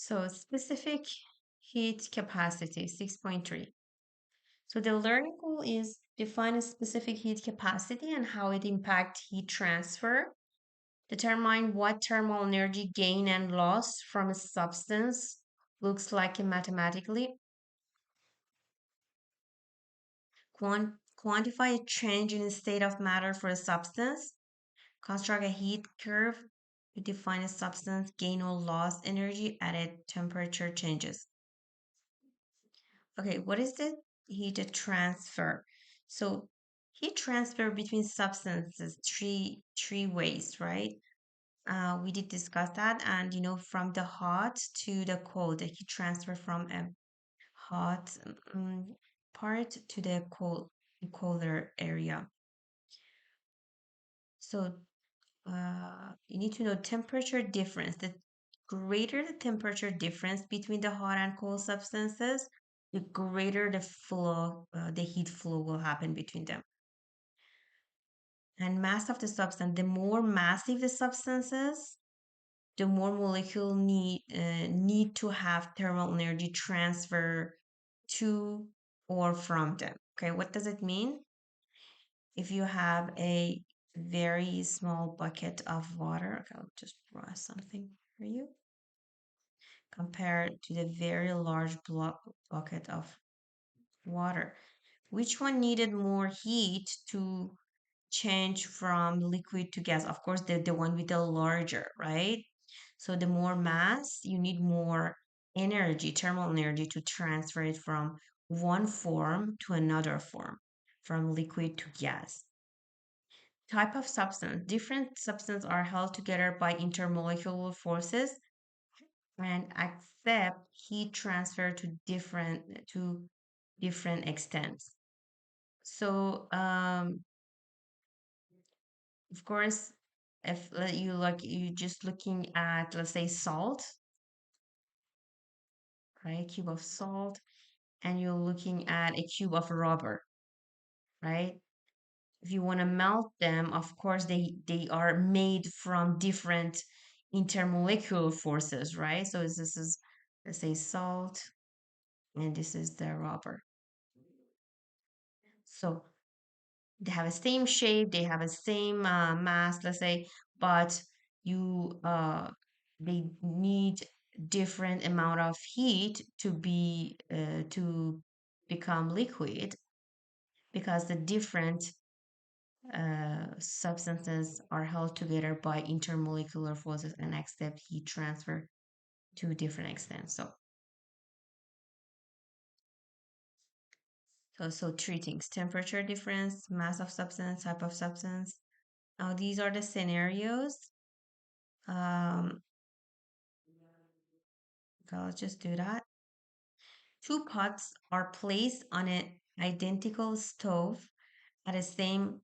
So specific heat capacity, 6.3. So the learning goal is define a specific heat capacity and how it impacts heat transfer. Determine what thermal energy gain and loss from a substance looks like mathematically. Quantify a change in the state of matter for a substance. Construct a heat curve to define a substance gain or loss energy at a temperature changes. Okay, what is the heat transfer? So heat transfer between substances three ways, right? We did discuss that, and from the hot to the cold, the heat transfer from a hot part to the colder area. So you need to know temperature difference. The greater the temperature difference between the hot and cold substances, the greater the flow, the heat flow will happen between them. And mass of the substance, the more massive the substance is, the more molecule need to have thermal energy transfer to or from them. Okay, what does it mean? If you have a very small bucket of water, okay, I'll just draw something for you, compared to the very large bucket of water. Which one needed more heat to change from liquid to gas? Of course, the one with the larger, right? So the more mass, you need more energy, thermal energy to transfer it from one form to another form, from liquid to gas. Type of substance. Different substances are held together by intermolecular forces and accept heat transfer to different extents. So of course, if you just looking at, let's say, salt, right? Cube of salt, and you're looking at a cube of rubber, right? If you want to melt them, of course, they are made from different intermolecular forces, right? So this is, let's say, salt, and this is the rubber. So they have the same shape, they have the same mass, let's say, but you they need different amount of heat to become liquid because the different substances are held together by intermolecular forces and accept heat transfer to different extents. So three things: temperature difference, mass of substance, type of substance. Now these are the scenarios. Um, okay, let's just do that. Two pots are placed on an identical stove at the same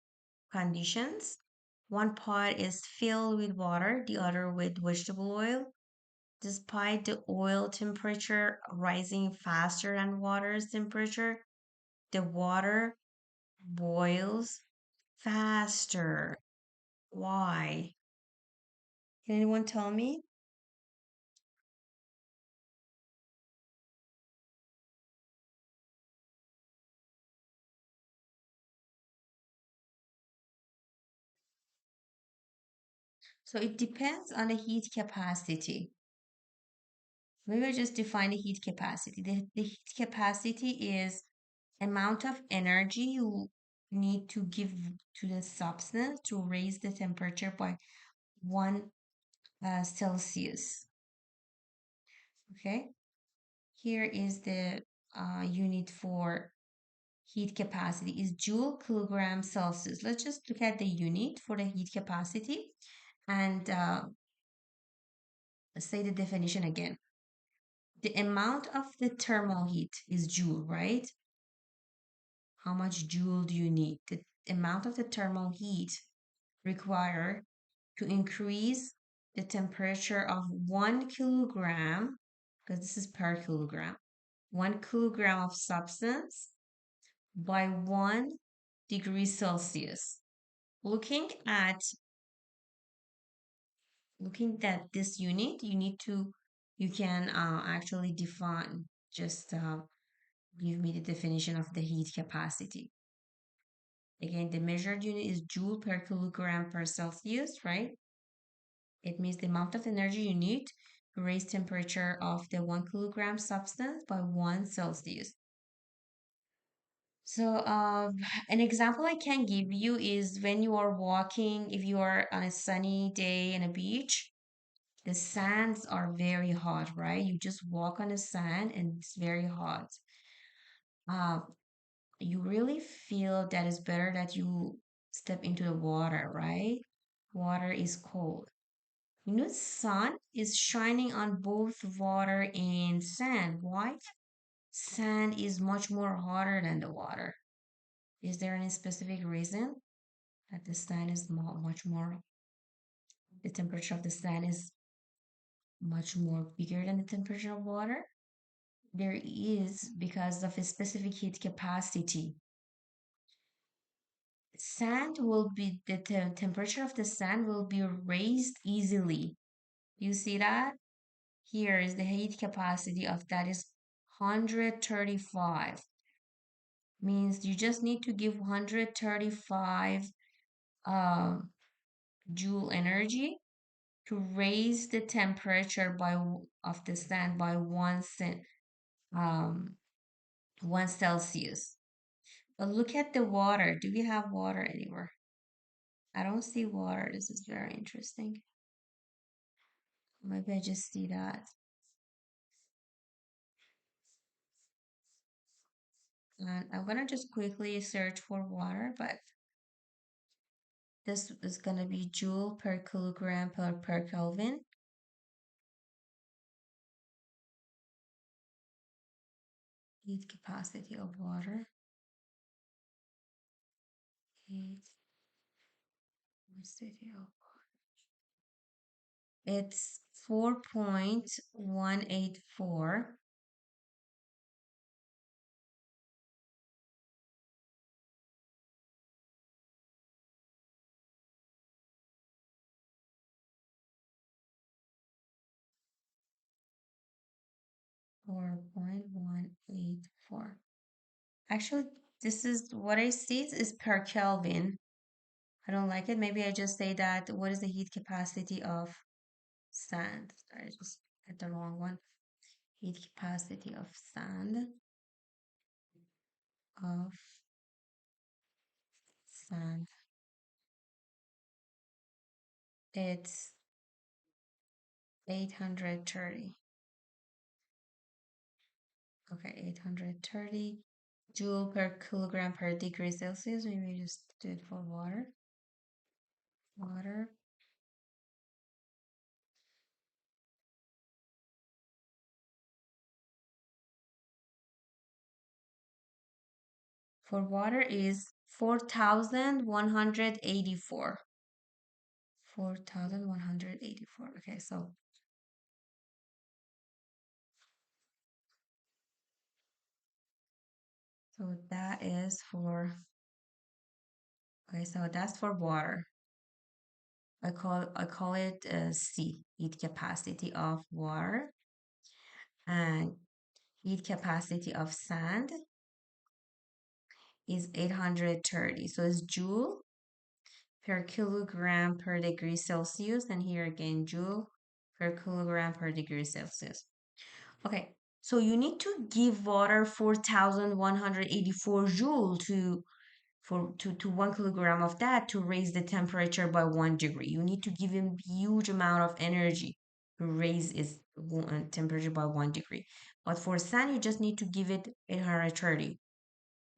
conditions. One pot is filled with water, the other with vegetable oil. Despite the oil temperature rising faster than water's temperature, the water boils faster. Why? Can anyone tell me? So it depends on the heat capacity. We will just define the heat capacity. The heat capacity is amount of energy you need to give to the substance to raise the temperature by 1 Celsius. Okay, here is the unit for heat capacity is joule kilogram Celsius. Let's just look at the unit for the heat capacity and say the definition again. The amount of the thermal heat is joule, right? How much joule do you need? The amount of the thermal heat required to increase the temperature of 1 kilogram, because this is per kilogram, 1 kilogram of substance by 1 degree Celsius. Looking at this unit, you need to You can actually define, just give me the definition of the heat capacity. Again, the measured unit is joule per kilogram per Celsius, right? It means the amount of energy you need to raise temperature of the 1 kilogram substance by 1 Celsius. So, an example I can give you is when you are walking, if you are on a sunny day in a beach, the sands are very hot, right? You just walk on the sand and it's very hot. Uh, you really feel that it's better that you step into the water, right? Water is cold. You know, sun is shining on both water and sand. Why? Sand is much more hotter than the water. Is there any specific reason that the sand is much more, the temperature of the sand is much more bigger than the temperature of water? There is, because of a specific heat capacity. Sand will be, the temperature of the sand will be raised easily. You see that? Here is the heat capacity of that is 135. Means you just need to give 135 um, joule energy to raise the temperature of the sand by um, 1 Celsius. But look at the water. Do we have water anywhere? I don't see water. This is very interesting. Maybe I just see that. And I'm gonna just quickly search for water, but this is gonna be joule per kilogram per Kelvin. Heat capacity of water. Heat capacity of It's 4.184 4.184. Actually, this is what I see is per Kelvin. I don't like it. Maybe I just say that what is the heat capacity of sand? I just had the wrong one. Heat capacity of of sand. It's 830. Okay, 830 joule per kilogram per degree Celsius. Maybe just do it for water. Water. For water is 4,184. 4,184. Okay, so that is for, okay, so that's for water. I call it C, heat capacity of water, and heat capacity of sand is 830. So it's joule per kilogram per degree Celsius, and here again joule per kilogram per degree Celsius. Okay, so you need to give water 4,184 joule to 1 kilogram of that to raise the temperature by 1 degree. You need to give him huge amount of energy to raise its temperature by 1 degree. But for sand, you just need to give it 830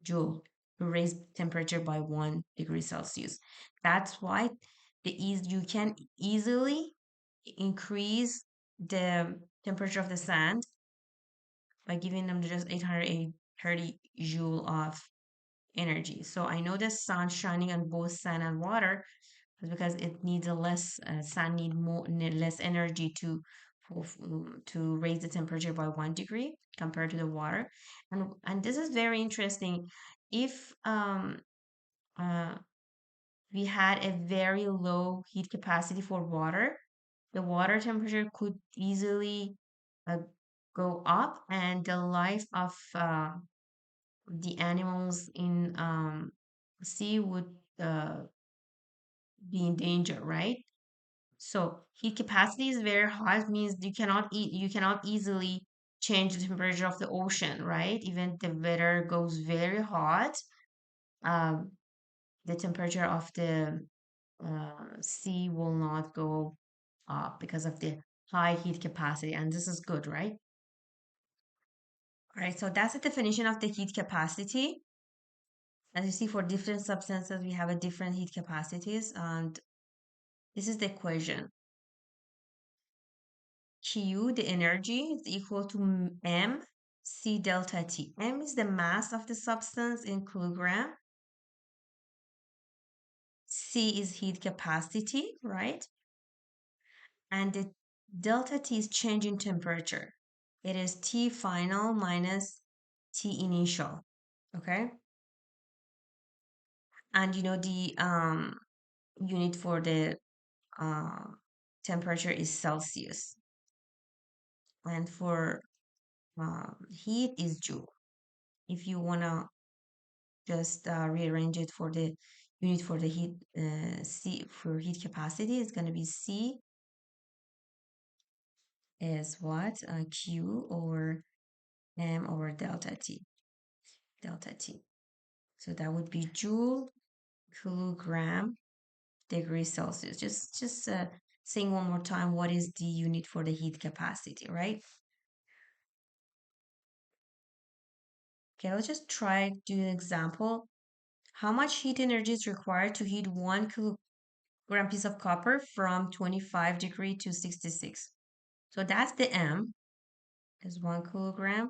joule to raise temperature by 1 degree Celsius. That's why you can easily increase the temperature of the sand by giving them just 830 joule of energy. So I know the sun shining on both sand and water is because it needs a less sun need less energy to raise the temperature by 1 degree compared to the water. And this is very interesting. If uh, we had a very low heat capacity for water, the water temperature could easily uh, go up, and the life of the animals in sea would be in danger, right? So heat capacity is very hot, means you cannot easily change the temperature of the ocean, right? Even the weather goes very hot, um, the temperature of the sea will not go up because of the high heat capacity, and this is good, right? All right, so that's the definition of the heat capacity. As you see, for different substances, we have a different heat capacities, and this is the equation. Q, the energy, is equal to m c delta T. M is the mass of the substance in kilogram. C is heat capacity, right? And the delta T is change in temperature. It is T final minus T initial, okay? And the unit for the uh, temperature is Celsius, and for heat is joule. If you wanna just rearrange it for the unit for the heat, C for heat capacity is gonna be C is what? Q over M over delta T, delta T. So that would be joule, kilogram, degree Celsius. Just saying one more time, what is the unit for the heat capacity, right? Okay, let's just try do an example. How much heat energy is required to heat 1 kilogram piece of copper from 25 degree to 66? So that's the M, is 1 kilogram.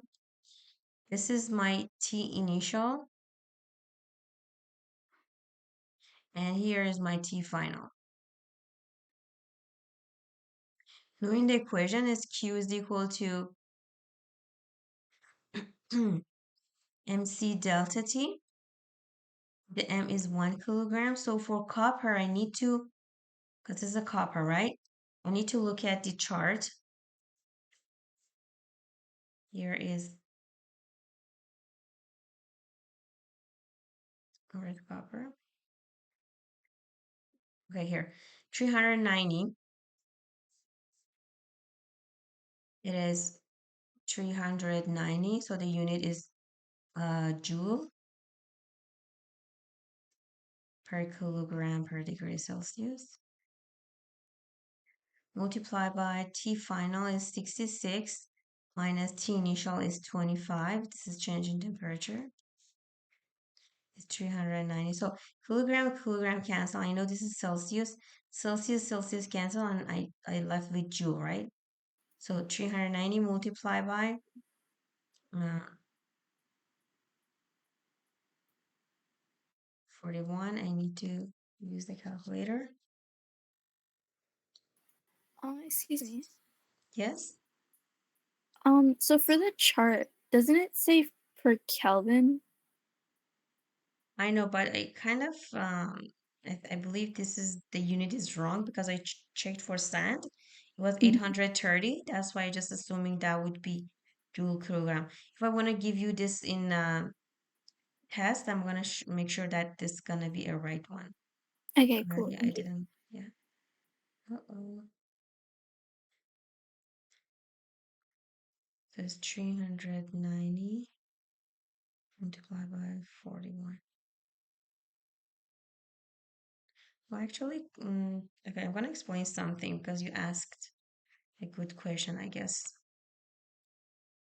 This is my T initial, and here is my T final. Knowing the equation is Q is equal to MC delta T. The M is 1 kilogram. So for copper, I need to, because this is a copper, right? I need to look at the chart. Here is red copper. Okay, here, 390. It is 390. So the unit is joule per kilogram per degree Celsius. Multiply by T final is 66 minus T initial is 25. This is change in temperature. It's 390. So kilogram cancel. I know this is Celsius. Celsius cancel, and I left with joule, right? So 390 multiplied by uh, 41. I need to use the calculator. Excuse me. Yes, So for the chart, doesn't it say per Kelvin? I know, but I kind of I believe this is the unit is wrong because I checked for sand. It was Mhm. 830. That's why I just assuming that would be joule kilogram. If I want to give you this in test, I'm gonna make sure that this gonna be a right one. Okay, cool. Yeah, I Thank you. didn't. Yeah. Uh-oh. So it's 390 multiplied by 41. Well, actually, okay, I'm gonna explain something because you asked a good question, I guess.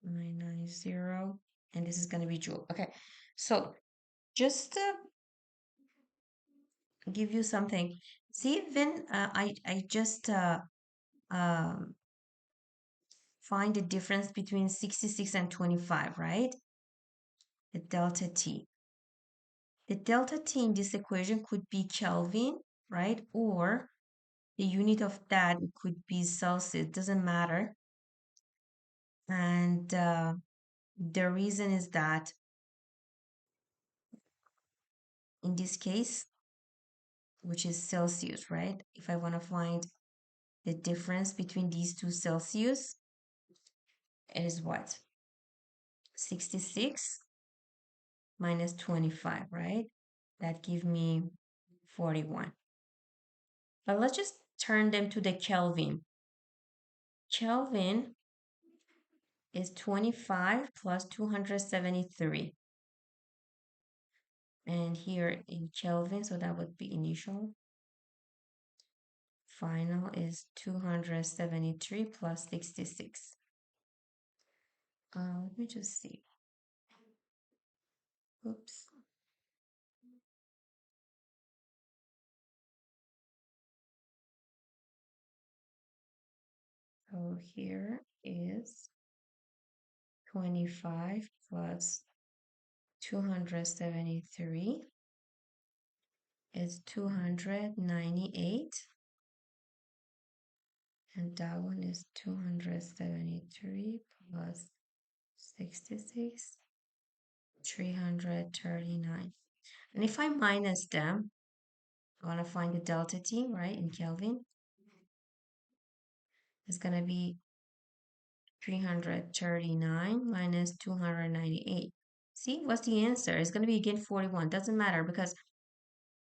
990, and this is gonna be joule. Okay, so just to give you something, see when I just um find the difference between 66 and 25, right? The delta T. The delta T in this equation could be Kelvin, right? Or the unit of that could be Celsius, doesn't matter. And the reason is that in this case, which is Celsius, right? If I want to find the difference between these two Celsius, is what? 66 minus 25, right? That give me 41. But let's just turn them to the Kelvin. Kelvin is 25 plus 273. And here in Kelvin, so that would be initial. Final is 273 plus 66. Let me just see. Oops. So here is 25 plus 273 is 298. And that one is 273 plus 66, 339. And if I minus them, I want to find the delta T, right, in Kelvin. It's going to be 339 minus 298. See, what's the answer? It's going to be again 41. Doesn't matter because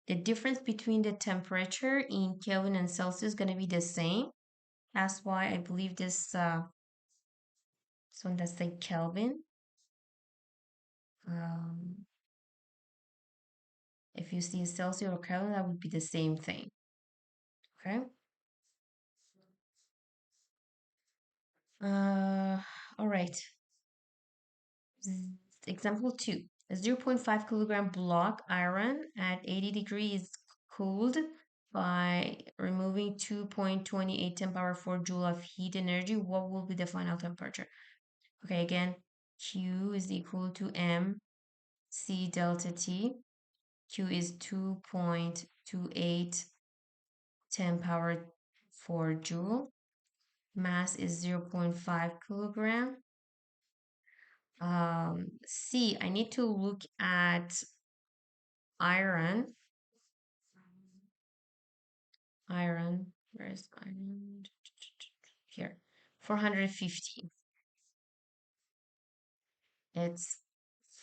the difference between the temperature in Kelvin and Celsius is going to be the same. That's why I believe this one that's like Kelvin. Um, if you see Celsius or Kelvin, that would be the same thing. Okay. All right. Example 2. A zero point 0.5 kilogram block iron at 80 degrees cooled by removing 2.28 10 power 4 joule of heat energy. What will be the final temperature? Okay, again, Q is equal to M C delta T. Q is 2.28 10 power 4 joule. Mass is 0 0.5 kilogram. C, I need to look at iron. Iron, where is iron? Here, 450. It's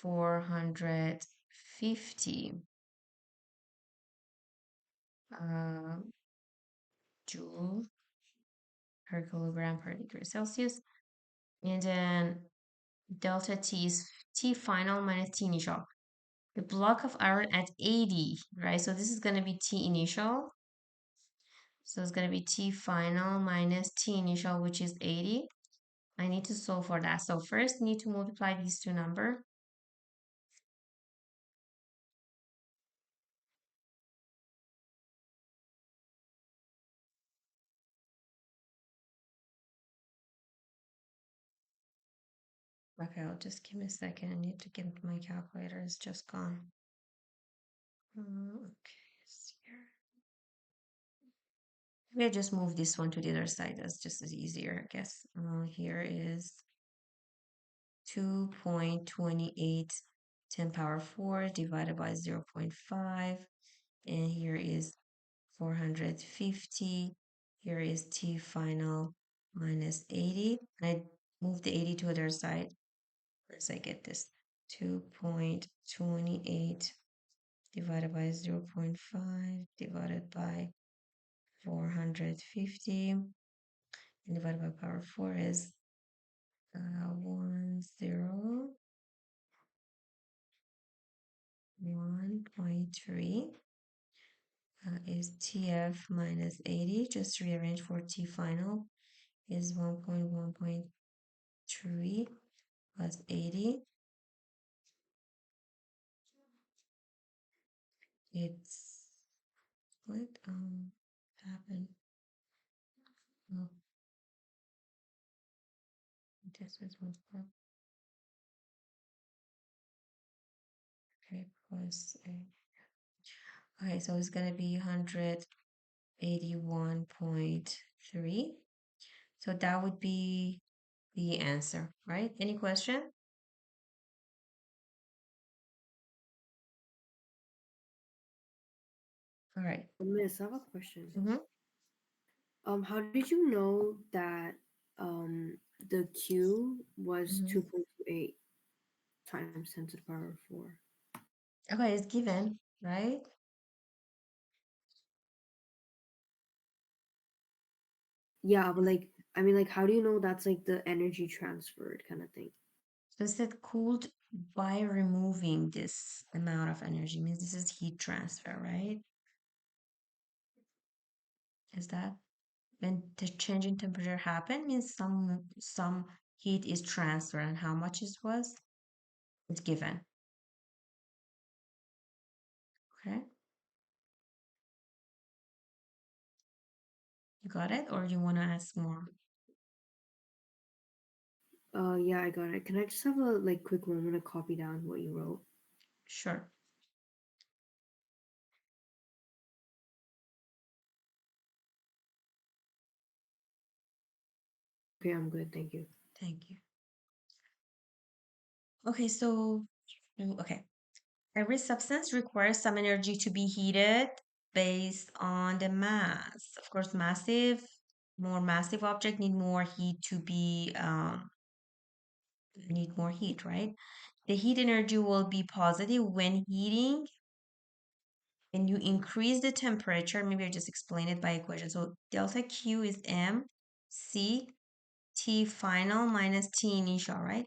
450 uh, joule per kilogram per degree Celsius. And then delta T is T final minus T initial. The block of iron at 80, right? So this is going to be T initial. So it's going to be T final minus T initial, which is 80. I need to solve for that. So first, need to multiply these two numbers. Okay, I'll just give me a second. I need to get my calculator. It's just gone. Okay, it's here. Maybe I just move this one to the other side. That's just as easier, I guess. Here is 2.28 10 power 4 divided by 0 0.5. And here is 450. Here is T final minus 80. I move the 80 to the other side. First, I get this 2.28 divided by 0 0.5 divided by 450 and divided by power 4 is 1.3 is TF minus 80. Just rearrange for T final is 1.1.3 plus 80. It's what happened? Oh, this is one part. Okay, plus a. Okay, so it's gonna be 181.3. So that would be the answer, right? Any question? All right. Miss, I have a question. Mm-hmm. How did you know that The Q was Mhm. 2.28 times 10 to the power of 4. Okay, it's given, right? Yeah, but like, I mean, like, how do you know that's like the energy transferred kind of thing? So it said cooled by removing this amount of energy, means this is heat transfer, right? Is that when the change in temperature happened, means some heat is transferred, and how much it was, it's given. Okay, you got it, or you want to ask more? Yeah, I got it. Can I just have a like quick moment to copy down what you wrote? Sure. Okay, I'm good. Thank you. Thank you. Okay, so okay. Every substance requires some energy to be heated based on the mass. Of course, more massive object need more heat, right? The heat energy will be positive when heating, and you increase the temperature. Maybe I just explain it by equation. So delta Q is M C T final minus T initial, right?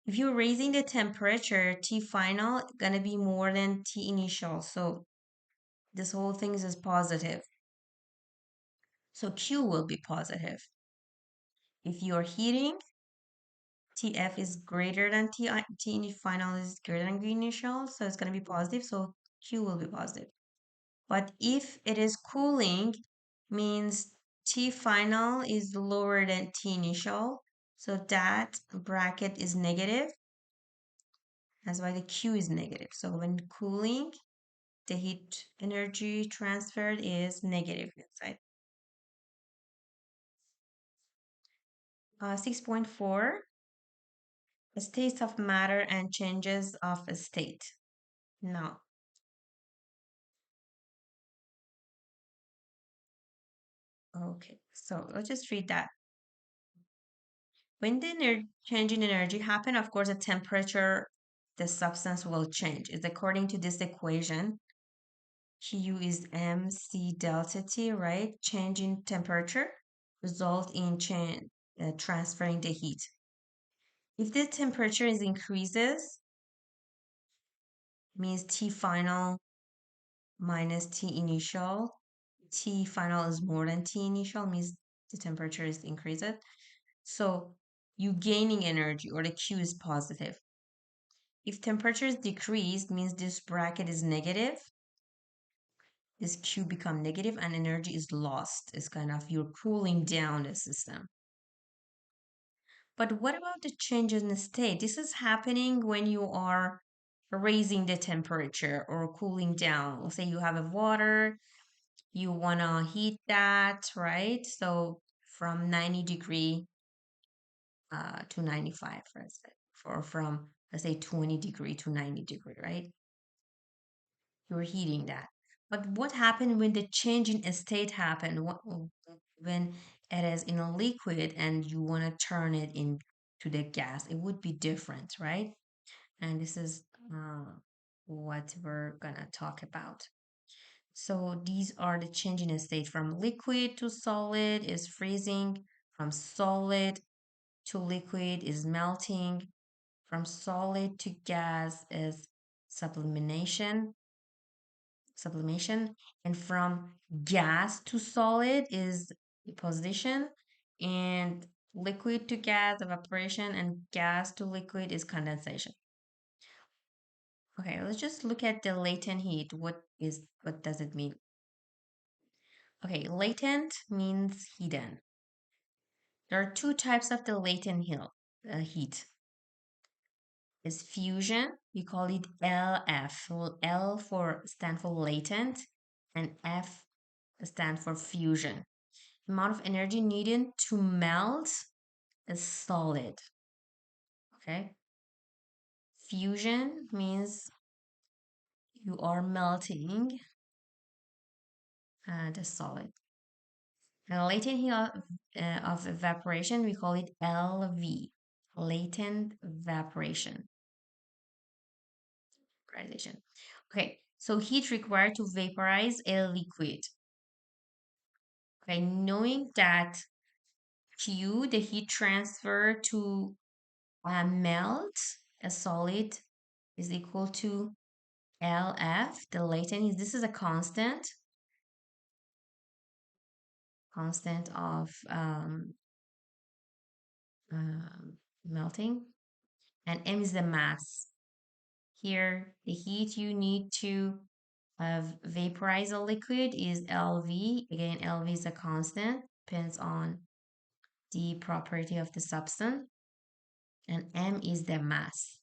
If you're raising the temperature, T final gonna be more than T initial. So this whole thing is positive. So Q will be positive. If you're heating, TF is greater than T final is greater than T initial, so it's going to be positive, so Q will be positive. But if it is cooling, means T final is lower than T initial, so that bracket is negative. That's why the Q is negative. So when cooling, the heat energy transferred is negative inside. 6.4, states of matter and changes of a state. Now, okay, so let's just read that. When the change in energy happen, of course, the temperature, the substance will change. It's according to this equation. Q is mc delta T, right? Change in temperature result in transferring the heat. If the temperature is increases, means T final minus T initial. T final is more than T initial, means the temperature is increased. So you gaining energy, or the Q is positive. If temperature is decreased, means this bracket is negative. This Q become negative and energy is lost. It's kind of you're cooling down the system. But what about the change in the state? This is happening when you are raising the temperature or cooling down. Let's say you have a water, you want to heat that, right? So from 90 degree to 95, for instance, or from, let's say, 20 degree to 90 degree, right? You're heating that. But what happened when the change in state happened? When it is in a liquid and you want to turn it into the gas? It would be different, right? And this is what we're gonna talk about. So these are the change in state from liquid to solid is freezing, from solid to liquid is melting, from solid to gas is sublimation, sublimation, and from gas to solid is deposition, and liquid to gas evaporation, and gas to liquid is condensation. Okay, let's just look at the latent heat. What does it mean? Okay, latent means hidden. There are two types of the latent heat. Is fusion. We call it LF. Well, L for stand for latent, and F stand for fusion. Amount of energy needed to melt a solid. Okay. Fusion means you are melting the solid. And latent heat of evaporation, we call it LV, latent evaporation. Vaporization. Okay, so heat required to vaporize a liquid. Okay, knowing that Q, the heat transfer to melt a solid, is equal to LF, the latent heat. This is a constant of melting, and M is the mass. Here, the heat you need to vaporize a liquid is LV. Again, LV is a constant, depends on the property of the substance, and M is the mass.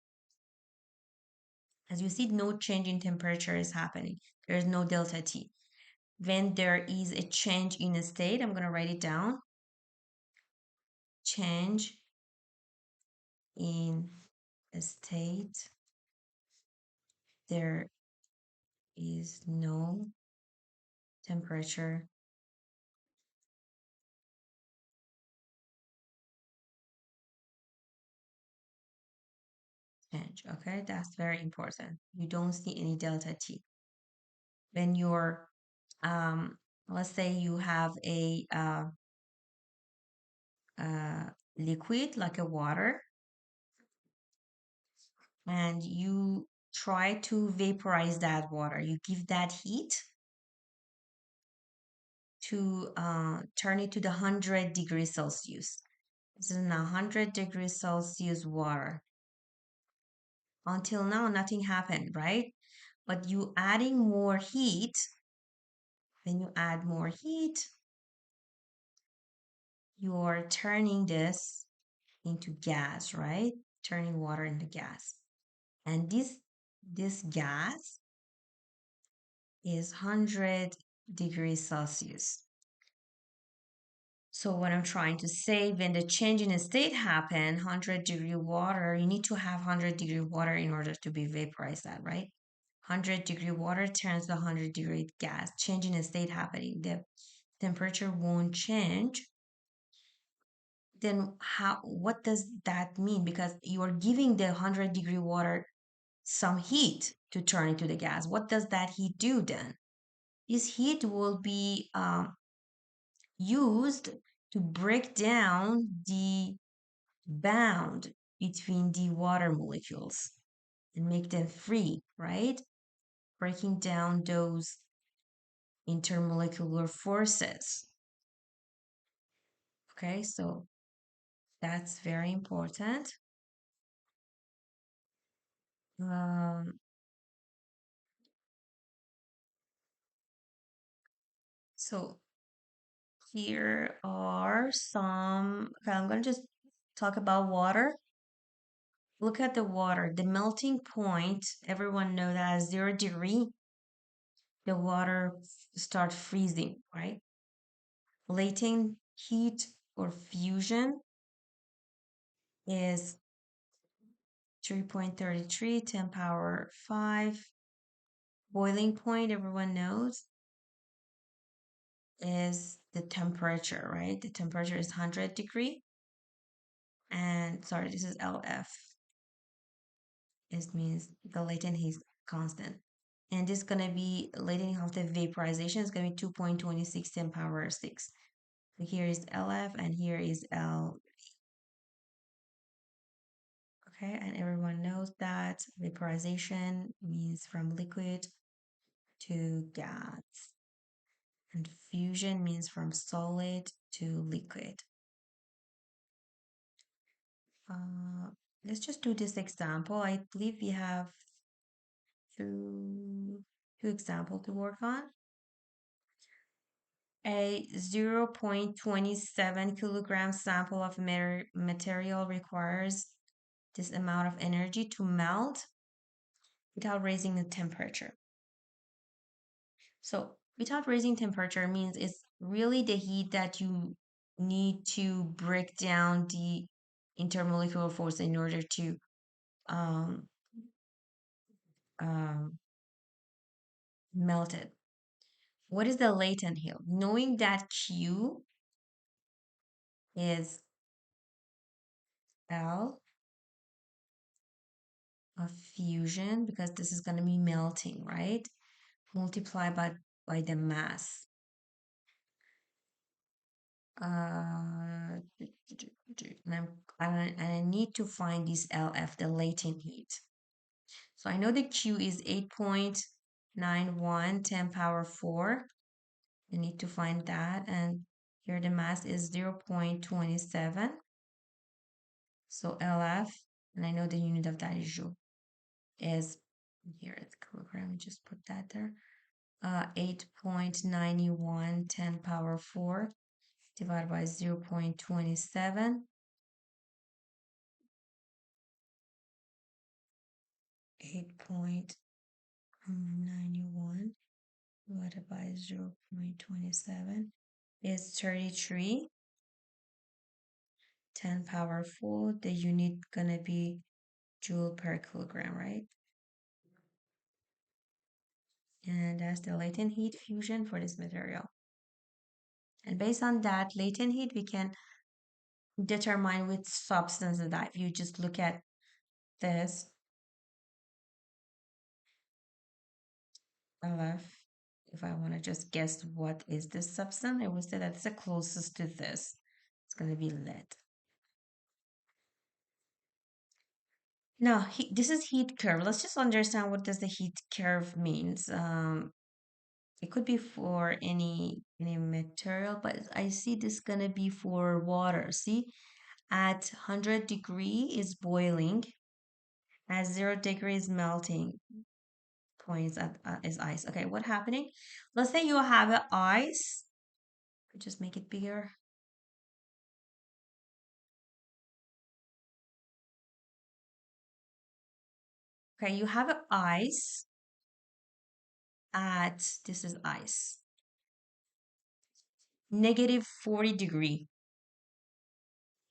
As you see, no change in temperature is happening. There is no delta T. When there is a change in a state, I'm going to write it down. Change in a state, there is no temperature change. Okay, that's very important. You don't see any delta T. When you're, let's say you have a liquid like a water, and you try to vaporize that water. You give that heat to turn it to the 100 degrees Celsius. This is now 100 degrees Celsius water. Until now, nothing happened, right? But you adding more heat, when you add more heat, you're turning this into gas, right? Turning water into gas. And this gas is 100 degrees Celsius. So what I'm trying to say, when the change in a state happen, 100-degree water, you need to have 100-degree water in order to be vaporized that, right? 100-degree water turns to 100-degree gas. Change in a state happening. The temperature won't change. Then what does that mean? Because you are giving the 100-degree water some heat to turn into the gas. What does that heat do then? This heat will be used to break down the bound between the water molecules and make them free, right? Breaking down those intermolecular forces. Okay, so that's very important. Um, so here are some, okay, I'm going to just talk about water. Look at the water. The melting point, everyone know that at 0 degree, the water start freezing, right? Latent heat or fusion is 3.33, 10 power 5. Boiling point, everyone knows, is the temperature, right? The temperature is 100 degree. And sorry, this is LF. It means the latent heat constant. And this is going to be latent heat of the vaporization is going to be 2.26 10 power 6. So here is LF and here is L. Okay, and everyone knows that vaporization means from liquid to gas. And fusion means from solid to liquid. Let's just do this example. I believe we have two examples to work on. A 0.27 kilogram sample of material requires this amount of energy to melt without raising the temperature. So without raising temperature means it's really the heat that you need to break down the intermolecular force in order to um, um, melt it. What is the latent heat? Knowing that Q is L of fusion, because this is going to be melting, right? Multiply by the mass. And I need to find this LF, the latent heat. So I know the Q is 8.91 10 power 4. I need to find that. And here the mass is 0.27. So LF, and I know the unit of that is joule, is here at kilogram. Just put that there. 8.91 10 power 4 divided by 0.27. 8.91 divided by 0.27 is 33. 10 power 4, the unit gonna be joule per kilogram, right? And that's the latent heat fusion for this material. And based on that latent heat, we can determine which substance is that. If you just look at this LF, if I want to just guess what is this substance, I would say that's the closest to this. It's going to be lead. Now, this is heat curve. Let's just understand what does the heat curve means. It could be for any material, but I see this gonna be for water. See, at 100 degree is boiling, at 0 degree is melting. Point is ice. Okay, what happening? Let's say you have an ice. Just make it bigger. Okay, you have an ice at, this is ice, negative 40 degree.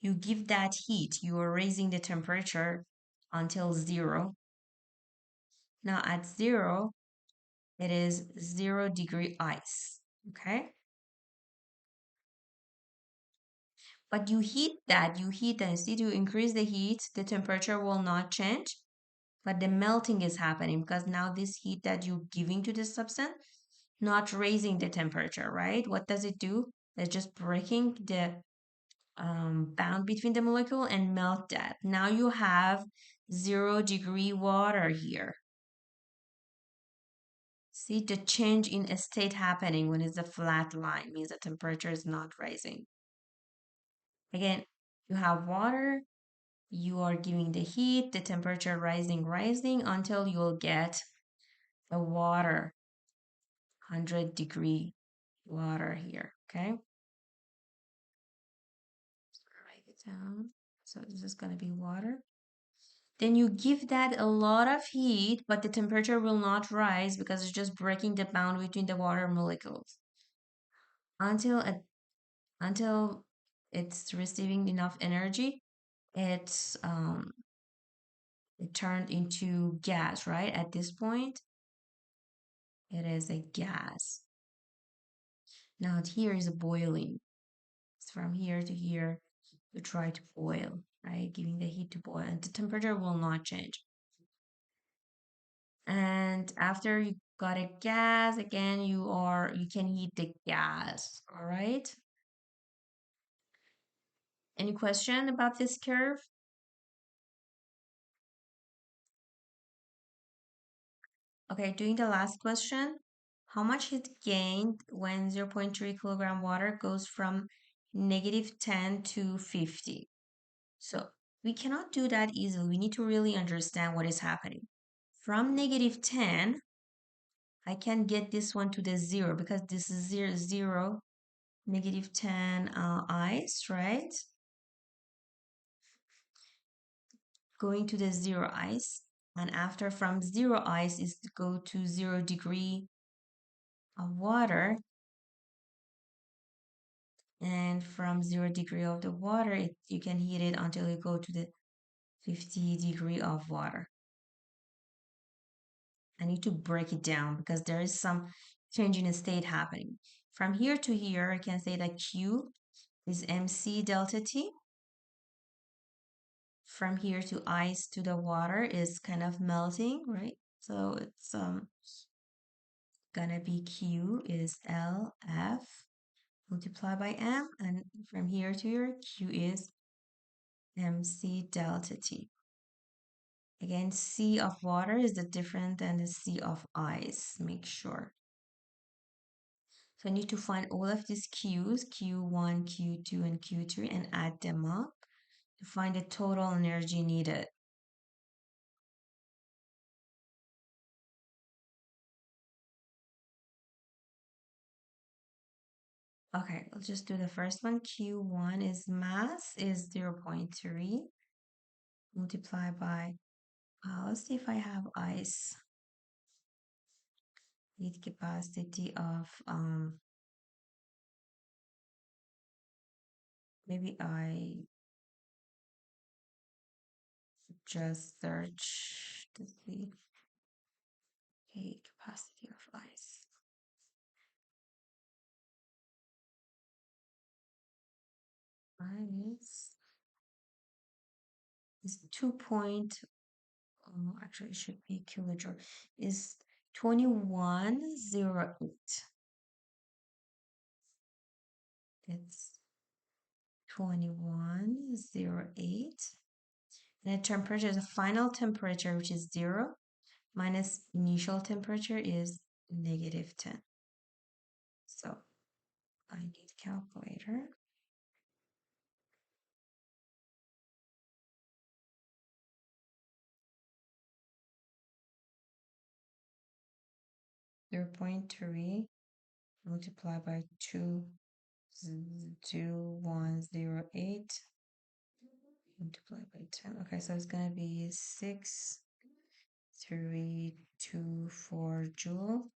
You give that heat, you are raising the temperature until 0. Now at 0, it is 0 degree ice, okay? But you heat that, instead you increase the heat, the temperature will not change, but the melting is happening because now this heat that you're giving to this substance, not raising the temperature, right? What does it do? It's just breaking the bound between the molecule and melt that. Now you have 0 degree water here. See the change in a state happening when it's a flat line, means the temperature is not rising. Again, you have water, you are giving the heat, the temperature rising until you'll get the water, 100 degree water here, okay? Write it down. So this is gonna be water. Then you give that a lot of heat, but the temperature will not rise because it's just breaking the bound between the water molecules until until it's receiving enough energy. It's it turned into gas, right? At this point, it is a gas. Now here is a boiling. It's from here to here to try to boil, right? Giving the heat to boil, and the temperature will not change. And after you got a gas, again, you can heat the gas, all right? Any question about this curve? Okay, doing the last question. How much heat gained when 0.3 kilogram water goes from negative 10 to 50? So we cannot do that easily. We need to really understand what is happening. From negative 10, I can get this one to the 0 because this is 0, negative 10 ice, right? Going to the 0 ice. And after from 0 ice is to go to 0 degree of water. And from 0 degree of the water, you can heat it until you go to the 50 degree of water. I need to break it down because there is some change in the state happening. From here to here, I can say that Q is mc delta T. From here to ice to the water is kind of melting, right? So it's gonna be Q is LF multiplied by M, and from here to here, Q is mc delta T. Again, C of water is different than the C of ice. Make sure. So I need to find all of these Q's, Q1, Q2, and Q3, and add them up to find the total energy needed. Okay, let's just do the first one. Q1 is mass is 0.3 multiplied by, let's see if I have ice. Heat capacity of, maybe I just search to see heat capacity of ice. Ice is 2 point, actually it should be kilojoule, is 2108. It's 2108. And the temperature, the final temperature, which is 0, minus initial temperature is -10. So I need calculator. 0.3 multiplied by 2108 multiplied by 10. Okay, so it's gonna be 6,324 joule.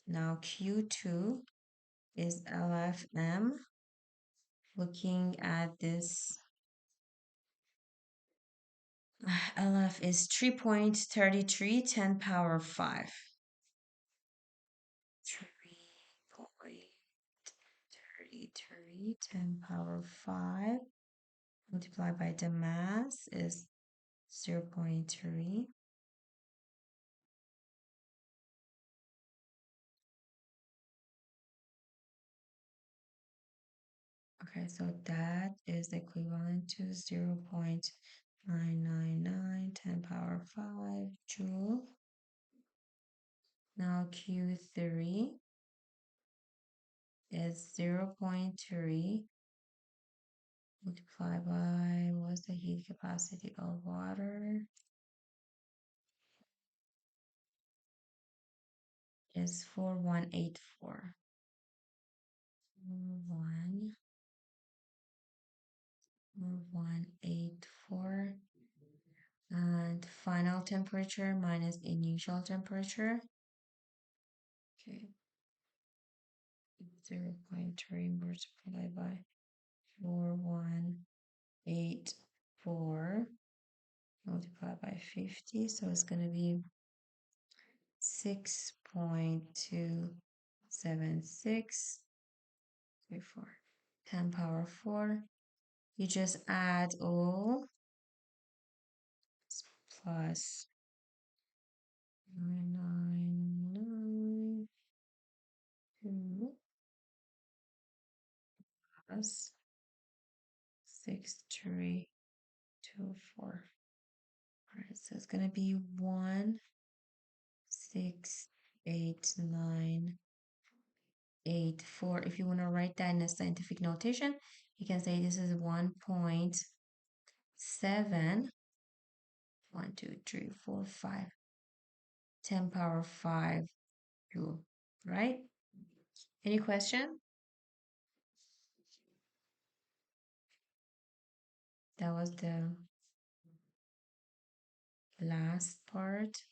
Now Q2 is LFM. Looking at this, LF is 3.33, 10 power 5. 3.33, 10 power 5 multiplied by the mass is 0.3. Okay, so that is equivalent to 0.999, 10 power 5 joule. Now Q3 is 0.3 multiplied by, what's the heat capacity of water? Is 4184. 4184. And final temperature minus initial temperature. Okay. 0.3 multiplied by 4184 multiplied by 50. So it's going to be 6.276 34. 10 power 4. You just add all plus 992 plus 6324. All right, so it's gonna be 168,984. If you want to write that in a scientific notation, you can say this is 1.7, 1, 2, 3, 4, 5, 10 power 5 joule, right? Any question? That was the last part.